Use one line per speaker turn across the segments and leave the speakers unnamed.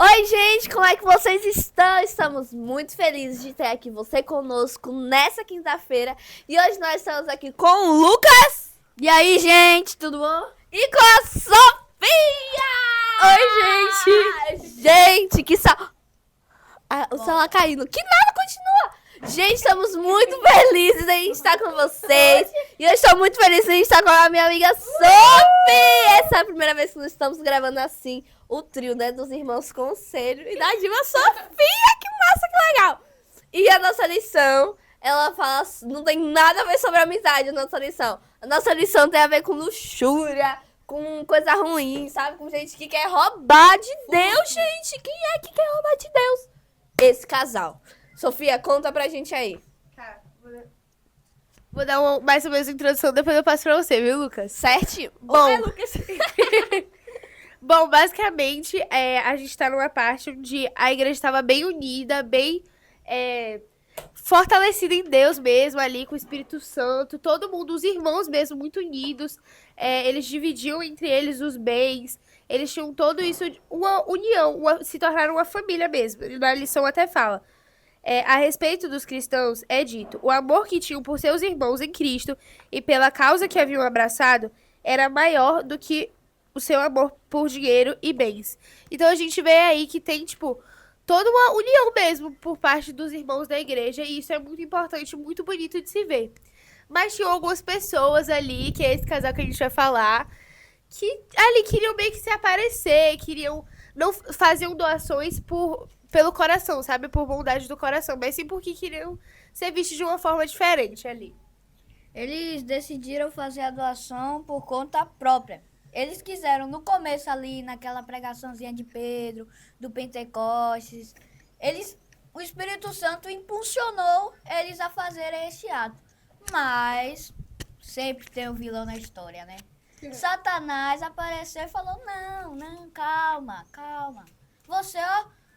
Oi, gente, como é que vocês estão? Estamos muito felizes de ter aqui você conosco nessa quinta-feira. E hoje nós estamos aqui com o Lucas.
E aí, gente, tudo bom?
E com a Sofia!
Oi,
gente! Gente, que o celular caindo. Que nada, continua! Gente, estamos muito felizes em estar com vocês. E eu estou muito feliz em estar com a minha amiga Sophie. Essa é a primeira vez que nós estamos gravando assim, o trio, né, dos irmãos Conselho e da diva Sofia. Que massa, que legal! E a nossa lição, ela fala, não tem nada a ver sobre amizade, a nossa lição. A nossa lição tem a ver com luxúria, com coisa ruim, sabe? Com gente que quer roubar de Deus, gente. Quem é que quer roubar de Deus? Esse casal. Sofia, conta pra gente aí.
Tá, vou dar mais ou menos uma introdução, depois eu passo pra você, viu, Lucas?
Certo?
Bom,
Lucas.
Bom, basicamente, a gente tá numa parte onde a igreja estava bem unida, bem fortalecida em Deus mesmo, ali com o Espírito Santo, todo mundo, os irmãos mesmo, muito unidos. Eles dividiam entre eles os bens, eles tinham tudo isso, uma união, se tornaram uma família mesmo. Na lição até fala. A respeito dos cristãos, é dito, o amor que tinham por seus irmãos em Cristo e pela causa que haviam abraçado era maior do que o seu amor por dinheiro e bens. Então a gente vê aí que tem, tipo, toda uma união mesmo por parte dos irmãos da igreja, e isso é muito importante, muito bonito de se ver. Mas tinham algumas pessoas ali, que é esse casal que a gente vai falar, que ali queriam meio que se aparecer, não faziam doações pelo coração, sabe? Por bondade do coração, mas sim porque queriam ser vistos de uma forma diferente ali.
Eles decidiram fazer a doação por conta própria. Eles quiseram, no começo ali, naquela pregaçãozinha de Pedro, do Pentecostes, o Espírito Santo impulsionou eles a fazerem esse ato. Mas sempre tem um vilão na história, né? Satanás apareceu e falou, não, calma. Você,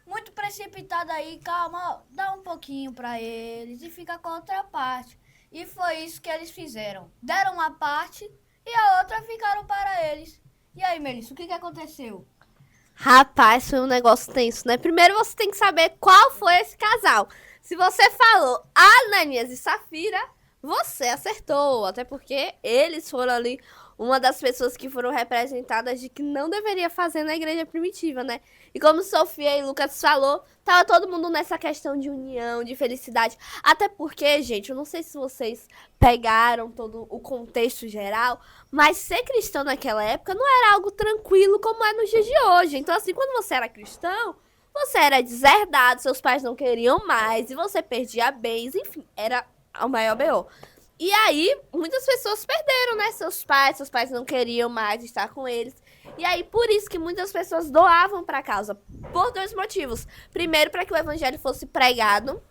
muito precipitado aí, calma, ó, dá um pouquinho pra eles e fica com a outra parte. E foi isso que eles fizeram. Deram uma parte e a outra ficaram para eles. E aí, Melissa, o que aconteceu?
Rapaz, foi um negócio tenso, né? Primeiro você tem que saber qual foi esse casal. Se você falou Ananias e Safira, você acertou. Até porque eles foram ali uma das pessoas que foram representadas de que não deveria fazer na igreja primitiva, né? E como Sofia e Lucas falou, tava todo mundo nessa questão de união, de felicidade. Até porque, gente, eu não sei se vocês pegaram todo o contexto geral, mas ser cristão naquela época não era algo tranquilo como é nos dias de hoje. Então, assim, quando você era cristão, você era deserdado, seus pais não queriam mais, e você perdia bens, enfim, era o maior B.O. E aí, muitas pessoas perderam, né? Seus pais não queriam mais estar com eles. E aí, por isso que muitas pessoas doavam para a causa. Por dois motivos. Primeiro, para que o evangelho fosse pregado.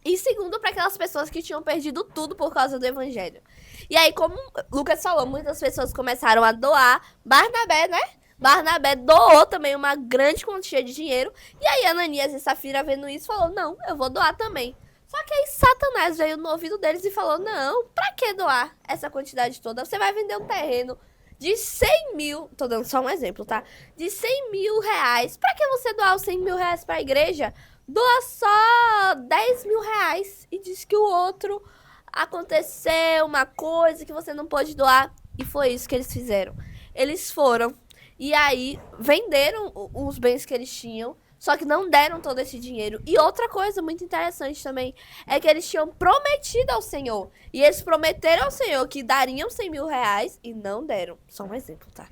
E segundo, para aquelas pessoas que tinham perdido tudo por causa do evangelho. E aí, como o Lucas falou, muitas pessoas começaram a doar. Barnabé, né? Barnabé doou também uma grande quantia de dinheiro. E aí, Ananias e Safira, vendo isso, falou, não, eu vou doar também. Só que aí Satanás veio no ouvido deles e falou, não, pra que doar essa quantidade toda? Você vai vender um terreno de 100 mil, tô dando só um exemplo, tá? De 100 mil reais. Pra que você doar os 100 mil reais pra igreja? Doa só 10 mil reais. E diz que o outro aconteceu uma coisa que você não pôde doar. E foi isso que eles fizeram. Eles foram e aí venderam os bens que eles tinham. Só que não deram todo esse dinheiro. E outra coisa muito interessante também é que eles tinham prometido ao Senhor. E eles prometeram ao Senhor que dariam 100 mil reais e não deram. Só um exemplo, tá?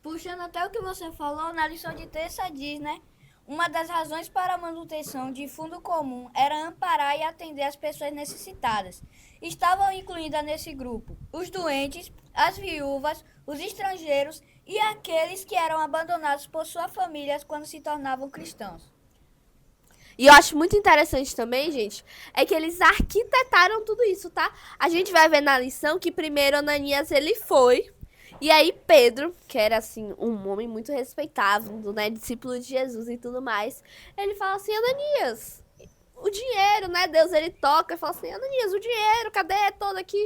Puxando até o que você falou, na lição de terça diz, né? Uma das razões para a manutenção de fundo comum era amparar e atender as pessoas necessitadas. Estavam incluídas nesse grupo os doentes, as viúvas, os estrangeiros e aqueles que eram abandonados por suas famílias quando se tornavam cristãos.
E eu acho muito interessante também, gente, é que eles arquitetaram tudo isso, tá? A gente vai ver na lição que primeiro Ananias ele foi, e aí Pedro, que era assim um homem muito respeitável, né, discípulo de Jesus e tudo mais, ele fala assim, Ananias, o dinheiro, né, Deus ele toca e fala assim, Ananias, o dinheiro, cadê? É todo aqui.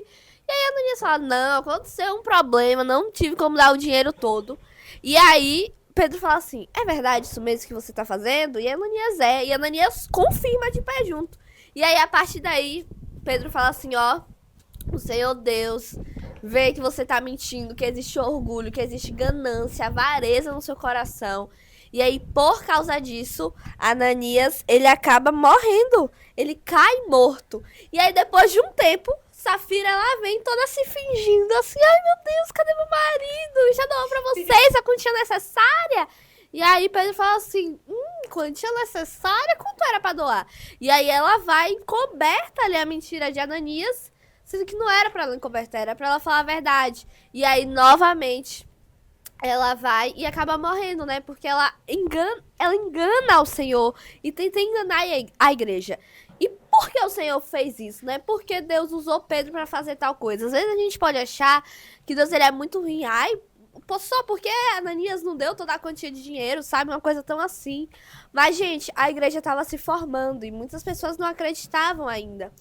E aí Ananias fala, não, aconteceu um problema, não tive como dar o dinheiro todo. E aí Pedro fala assim, é verdade isso mesmo que você tá fazendo? E Ananias e Ananias confirma de pé junto. E aí, a partir daí, Pedro fala assim, ó, o Senhor Deus vê que você tá mentindo, que existe orgulho, que existe ganância, avareza no seu coração. E aí, por causa disso, Ananias, ele acaba morrendo. Ele cai morto. E aí, depois de um tempo, Safira, ela vem toda se fingindo assim, ai meu Deus, cadê meu marido? Já dou pra vocês a quantia necessária? E aí Pedro fala assim, quantia necessária? Quanto era pra doar? E aí ela vai encoberta ali a mentira de Ananias, sendo que não era pra ela encobertar, era pra ela falar a verdade. E aí, novamente, ela vai e acaba morrendo, né? Porque ela engana o Senhor e tenta enganar a igreja. E por que o Senhor fez isso, né? Porque Deus usou Pedro pra fazer tal coisa. Às vezes a gente pode achar que Deus ele é muito ruim. Ai, só porque Ananias não deu toda a quantia de dinheiro, sabe? Uma coisa tão assim. Mas, gente, a igreja estava se formando e muitas pessoas não acreditavam ainda.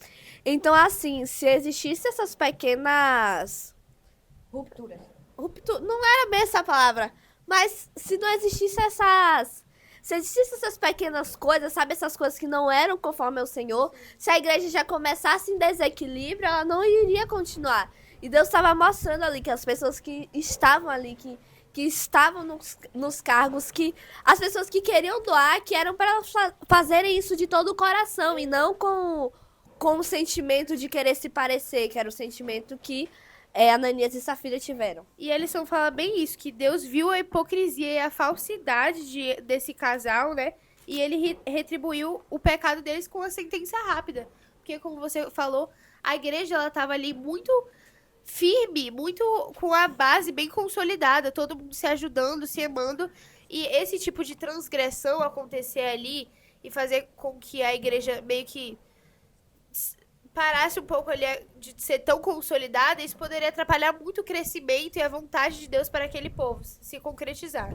Então, assim, se existissem essas pequenas...
Ruptura.
Não era bem essa palavra. Mas se não existisse essas... Se existissem essas pequenas coisas, sabe? Essas coisas que não eram conforme o Senhor. Se a igreja já começasse em desequilíbrio, ela não iria continuar. E Deus estava mostrando ali que as pessoas que estavam ali, que estavam nos cargos, que as pessoas que queriam doar, que eram para fazerem isso de todo o coração. E não com o sentimento de querer se parecer, que era o sentimento que... Ananias e Safira tiveram.
E eles vão falar bem isso, que Deus viu a hipocrisia e a falsidade desse casal, né? E ele retribuiu o pecado deles com uma sentença rápida. Porque, como você falou, a igreja, ela tava ali muito firme, muito com a base bem consolidada, todo mundo se ajudando, se amando. E esse tipo de transgressão acontecer ali e fazer com que a igreja meio que parasse um pouco ali de ser tão consolidada, isso poderia atrapalhar muito o crescimento e a vontade de Deus para aquele povo se concretizar.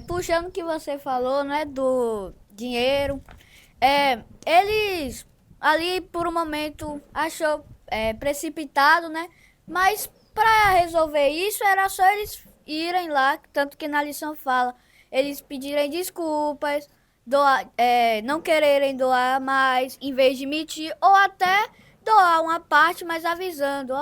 Puxando o que você falou, né, do dinheiro, eles ali por um momento achou precipitado, né, mas para resolver isso era só eles irem lá, tanto que na lição fala, eles pedirem desculpas, não quererem doar mais, em vez de mentir, ou até doar uma parte, mas avisando,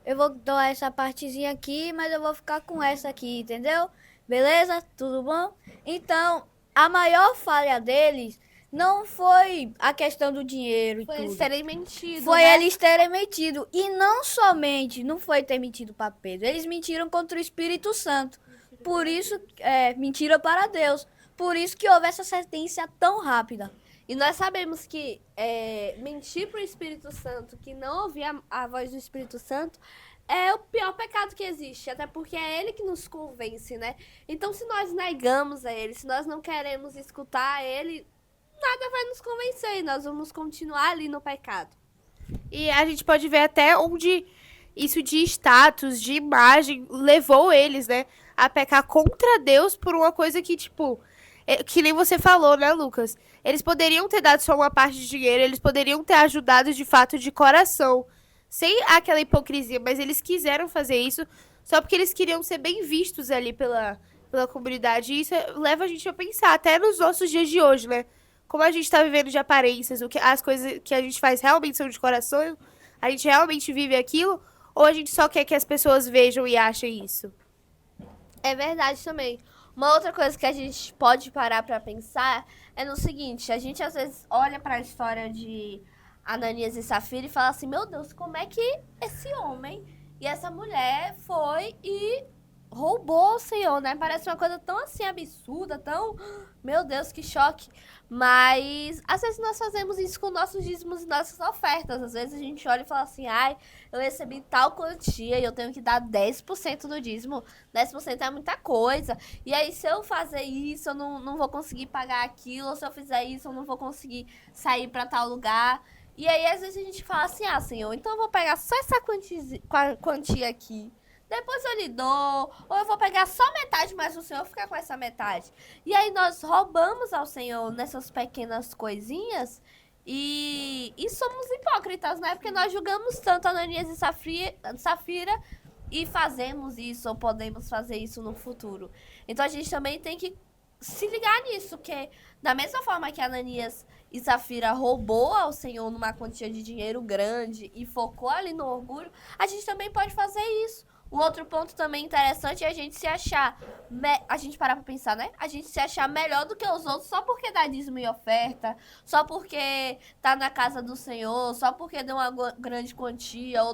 eu vou doar essa partezinha aqui, mas eu vou ficar com essa aqui, entendeu? Beleza? Tudo bom? Então, a maior falha deles não foi a questão do dinheiro e
Foi
tudo.
eles terem mentido,
Foi
né?
eles terem mentido. E não somente, não foi ter mentido para Pedro, eles mentiram contra o Espírito Santo. Por isso, mentira para Deus. Por isso que houve essa sentença tão rápida.
E nós sabemos que mentir pro Espírito Santo, que não ouvir a voz do Espírito Santo, é o pior pecado que existe. Até porque é ele que nos convence, né? Então, se nós negamos a ele, se nós não queremos escutar ele, nada vai nos convencer. E nós vamos continuar ali no pecado.
E a gente pode ver até onde isso de status, de imagem, levou eles, né, a pecar contra Deus por uma coisa que, tipo... que nem você falou, né, Lucas? Eles poderiam ter dado só uma parte de dinheiro, eles poderiam ter ajudado de fato de coração, sem aquela hipocrisia, mas eles quiseram fazer isso só porque eles queriam ser bem vistos ali pela comunidade. E isso leva a gente a pensar, até nos nossos dias de hoje, né? Como a gente tá vivendo de aparências, as coisas que a gente faz realmente são de coração, a gente realmente vive aquilo, ou a gente só quer que as pessoas vejam e achem isso?
É verdade também. Uma outra coisa que a gente pode parar pra pensar é no seguinte, a gente às vezes olha pra história de Ananias e Safira e fala assim, meu Deus, como é que esse homem e essa mulher foi e roubou o Senhor, né? Parece uma coisa tão assim absurda, tão... Meu Deus, que choque. Mas às vezes nós fazemos isso com nossos dízimos e nossas ofertas. Às vezes a gente olha e fala assim, ai, eu recebi tal quantia e eu tenho que dar 10% do dízimo. 10% é muita coisa. E aí, se eu fazer isso, eu não vou conseguir pagar aquilo. Ou se eu fizer isso, eu não vou conseguir sair pra tal lugar. E aí, às vezes a gente fala assim, Senhor, então eu vou pegar só essa quantia aqui. Depois eu lhe dou, ou eu vou pegar só metade, mas o Senhor fica com essa metade. E aí nós roubamos ao Senhor nessas pequenas coisinhas e somos hipócritas, né? Porque nós julgamos tanto Ananias e Safira e fazemos isso ou podemos fazer isso no futuro. Então a gente também tem que se ligar nisso, que da mesma forma que Ananias e Safira roubou ao Senhor numa quantia de dinheiro grande e focou ali no orgulho, a gente também pode fazer isso. Um outro ponto também interessante é a gente se achar, a gente parar pra pensar, né? A gente se achar melhor do que os outros só porque dá dízimo e oferta, só porque tá na casa do Senhor, só porque deu uma grande quantia ou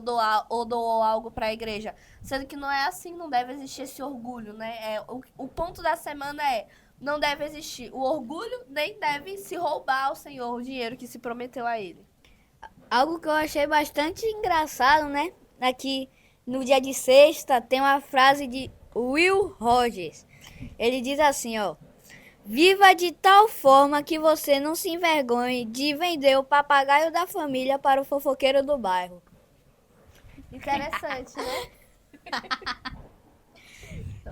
doou algo pra igreja. Sendo que não é assim, não deve existir esse orgulho, né? O ponto da semana é, não deve existir o orgulho, nem deve se roubar ao Senhor o dinheiro que se prometeu a ele.
Algo que eu achei bastante engraçado, né? Aqui no dia de sexta tem uma frase de Will Rogers. Ele diz assim, ó: viva de tal forma que você não se envergonhe de vender o papagaio da família para o fofoqueiro do bairro.
Interessante, né?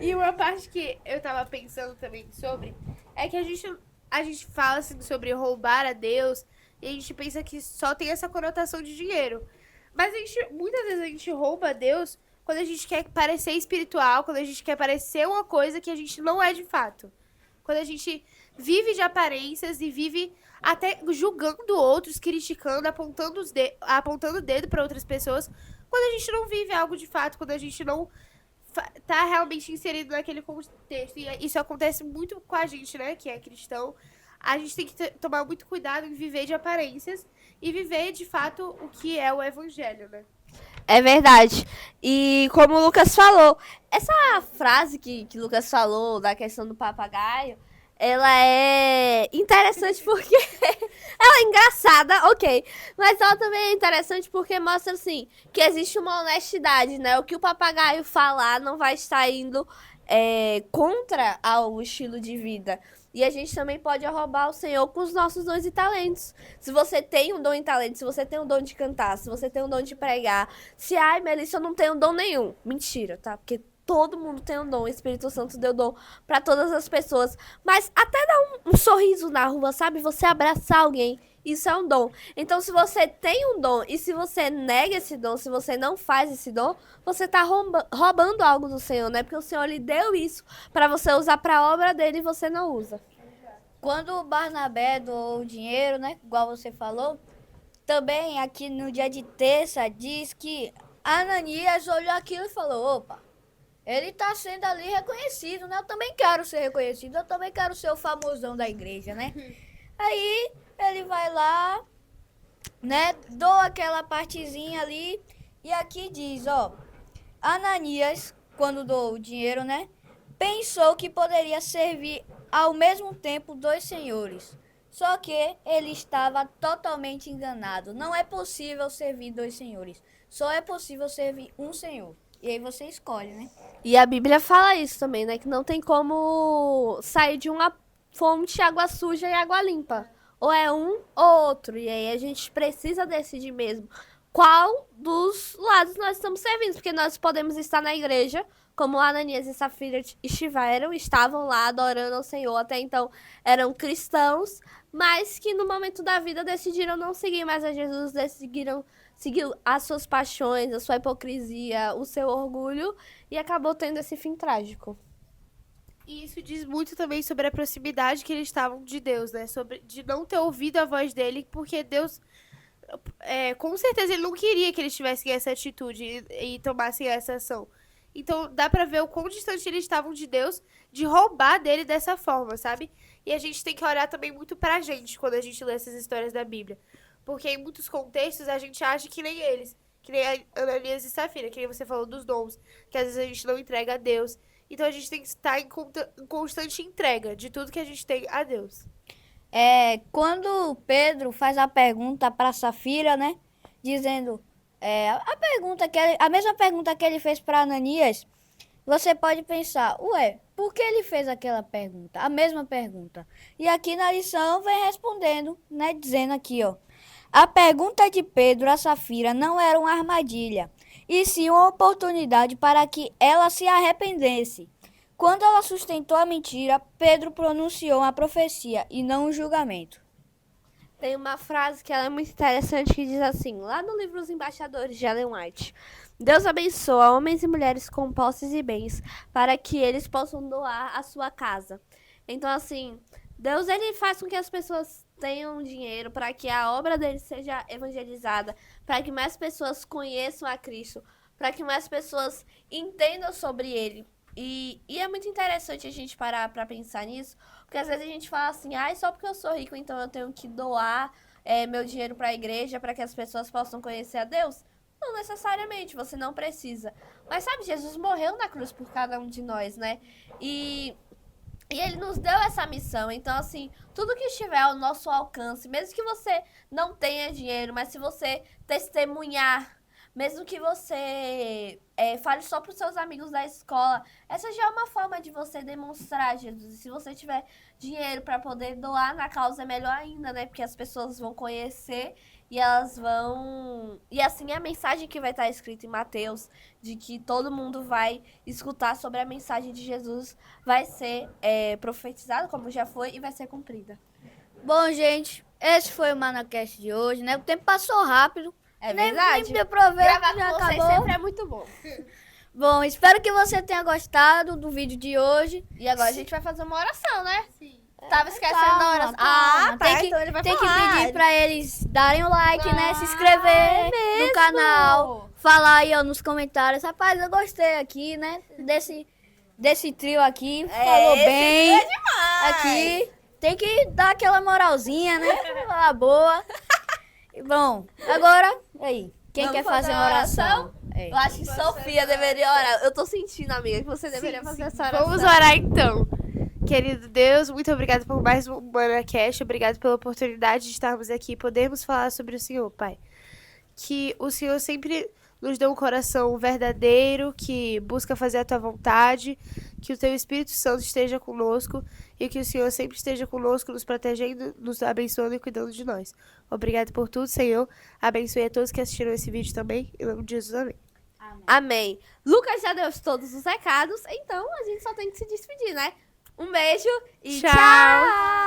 E uma parte que eu tava pensando também sobre é que a gente fala assim sobre roubar a Deus e a gente pensa que só tem essa conotação de dinheiro. Mas muitas vezes a gente rouba a Deus quando a gente quer parecer espiritual, quando a gente quer parecer uma coisa que a gente não é de fato. Quando a gente vive de aparências e vive até julgando outros, criticando, apontando o dedo para outras pessoas, quando a gente não vive algo de fato, quando a gente não tá realmente inserido naquele contexto. E isso acontece muito com a gente, né, que é cristão. A gente tem que tomar muito cuidado em viver de aparências e viver, de fato, o que é o evangelho, né?
É verdade. E como o Lucas falou, essa frase que o Lucas falou da questão do papagaio, ela é interessante porque ela é engraçada, ok. Mas ela também é interessante porque mostra, assim, que existe uma honestidade, né? O que o papagaio falar não vai estar indo contra o estilo de vida. E a gente também pode roubar o Senhor com os nossos dons e talentos. Se você tem um dom e talento, se você tem um dom de cantar, se você tem um dom de pregar, ai, Melissa, eu não tenho dom nenhum. Mentira, tá? Porque todo mundo tem um dom. O Espírito Santo deu dom pra todas as pessoas. Mas até dar um sorriso na rua, sabe? Você abraçar alguém. Isso é um dom. Então, se você tem um dom e se você nega esse dom, se você não faz esse dom, você tá roubando algo do Senhor, né? Porque o Senhor lhe deu isso pra você usar pra obra dele e você não usa.
Quando o Barnabé doou o dinheiro, né? Igual você falou, também aqui no dia de terça diz que Ananias olhou aquilo e falou: opa, ele tá sendo ali reconhecido, né? Eu também quero ser reconhecido, eu também quero ser o famosão da igreja, né? Aí ele vai lá, né? Doa aquela partezinha ali e aqui diz, ó, Ananias, quando doou o dinheiro, né? Pensou que poderia servir ao mesmo tempo dois senhores. Só que ele estava totalmente enganado. Não é possível servir dois senhores. Só é possível servir um senhor. E aí você escolhe, né?
E a Bíblia fala isso também, né? Que não tem como sair de uma fonte água suja e água limpa. Ou é um ou outro. E aí a gente precisa decidir mesmo qual dos lados nós estamos servindo. Porque nós podemos estar na igreja, como Ananias e Safira estavam lá adorando ao Senhor. Até então eram cristãos, mas que no momento da vida decidiram não seguir mais a Jesus, decidiram seguir as suas paixões, a sua hipocrisia, o seu orgulho, e acabou tendo esse fim trágico.
E isso diz muito também sobre a proximidade que eles estavam de Deus, né? Sobre de não ter ouvido a voz dele, porque Deus, com certeza, ele não queria que eles tivessem essa atitude e tomassem essa ação. Então, dá pra ver o quão distante eles estavam de Deus, de roubar dele dessa forma, sabe? E a gente tem que olhar também muito pra gente quando a gente lê essas histórias da Bíblia. Porque em muitos contextos a gente age que nem eles. Que nem a Ananias e Safira, que nem você falou dos dons, que às vezes a gente não entrega a Deus. Então a gente tem que estar em constante entrega de tudo que a gente tem a Deus.
Quando Pedro faz a pergunta para Safira, né? Dizendo a mesma pergunta que ele fez para Ananias, você pode pensar, por que ele fez aquela pergunta? A mesma pergunta. E aqui na lição vem respondendo, né? Dizendo aqui, ó. A pergunta de Pedro a Safira não era uma armadilha, e sim uma oportunidade para que ela se arrependesse. Quando ela sustentou a mentira, Pedro pronunciou uma profecia e não um julgamento.
Tem uma frase que ela é muito interessante que diz assim, lá no livro Os Embaixadores de Ellen White: Deus abençoa homens e mulheres com posses e bens para que eles possam doar a sua casa. Então, assim, Deus ele faz com que as pessoas tenham dinheiro para que a obra dele seja evangelizada, para que mais pessoas conheçam a Cristo, para que mais pessoas entendam sobre ele. E é muito interessante a gente parar para pensar nisso, porque às vezes a gente fala assim, só porque eu sou rico, então eu tenho que doar meu dinheiro para a igreja para que as pessoas possam conhecer a Deus. Não necessariamente, você não precisa. Mas sabe, Jesus morreu na cruz por cada um de nós, né? E ele nos deu essa missão. Então, assim, tudo que estiver ao nosso alcance, mesmo que você não tenha dinheiro, mas se você testemunhar, mesmo que você fale só para os seus amigos da escola, essa já é uma forma de você demonstrar Jesus. E se você tiver dinheiro para poder doar na causa, é melhor ainda, né? Porque as pessoas vão conhecer e elas vão... E assim, a mensagem que vai estar escrita em Mateus, de que todo mundo vai escutar sobre a mensagem de Jesus, vai ser profetizada, como já foi, e vai ser cumprida.
Bom, gente, esse foi o Manacast de hoje, né? O tempo passou rápido.
É
Nem
verdade.
deu pra ver,
Gravar
já
com vocês
acabou.
sempre é muito bom.
Bom, espero que você tenha gostado do vídeo de hoje.
E agora a gente vai fazer uma oração, né?
Sim.
Tava esquecendo
Calma,
da oração.
calma.
Tá, então ele vai
Tem que
falar.
pedir pra eles darem o like, né? Se
é
inscrever
mesmo?
no canal. Falar aí, ó, nos comentários. Rapaz, eu gostei aqui, né? Desse trio aqui. Falou
esse
bem.
é demais.
Aqui. Tem que dar aquela moralzinha, né? Falar boa. E, bom, agora, aí. Quem
Vamos
quer fazer uma oração?
Eu acho que Sofia deveria orar. Eu tô sentindo, amiga, que você deveria fazer essa oração.
Vamos orar então. Querido Deus, muito obrigado por mais um Manacast. Obrigado pela oportunidade de estarmos aqui e podermos falar sobre o Senhor, Pai. Que o Senhor sempre nos dê um coração verdadeiro, que busca fazer a Tua vontade, que o Teu Espírito Santo esteja conosco e que o Senhor sempre esteja conosco, nos protegendo, nos abençoando e cuidando de nós. Obrigado por tudo, Senhor. Abençoe a todos que assistiram esse vídeo também. Em nome de Jesus, amém.
Amém. Lucas já deu todos os recados, então a gente só tem que se despedir, né? Um beijo e
Tchau.
tchau.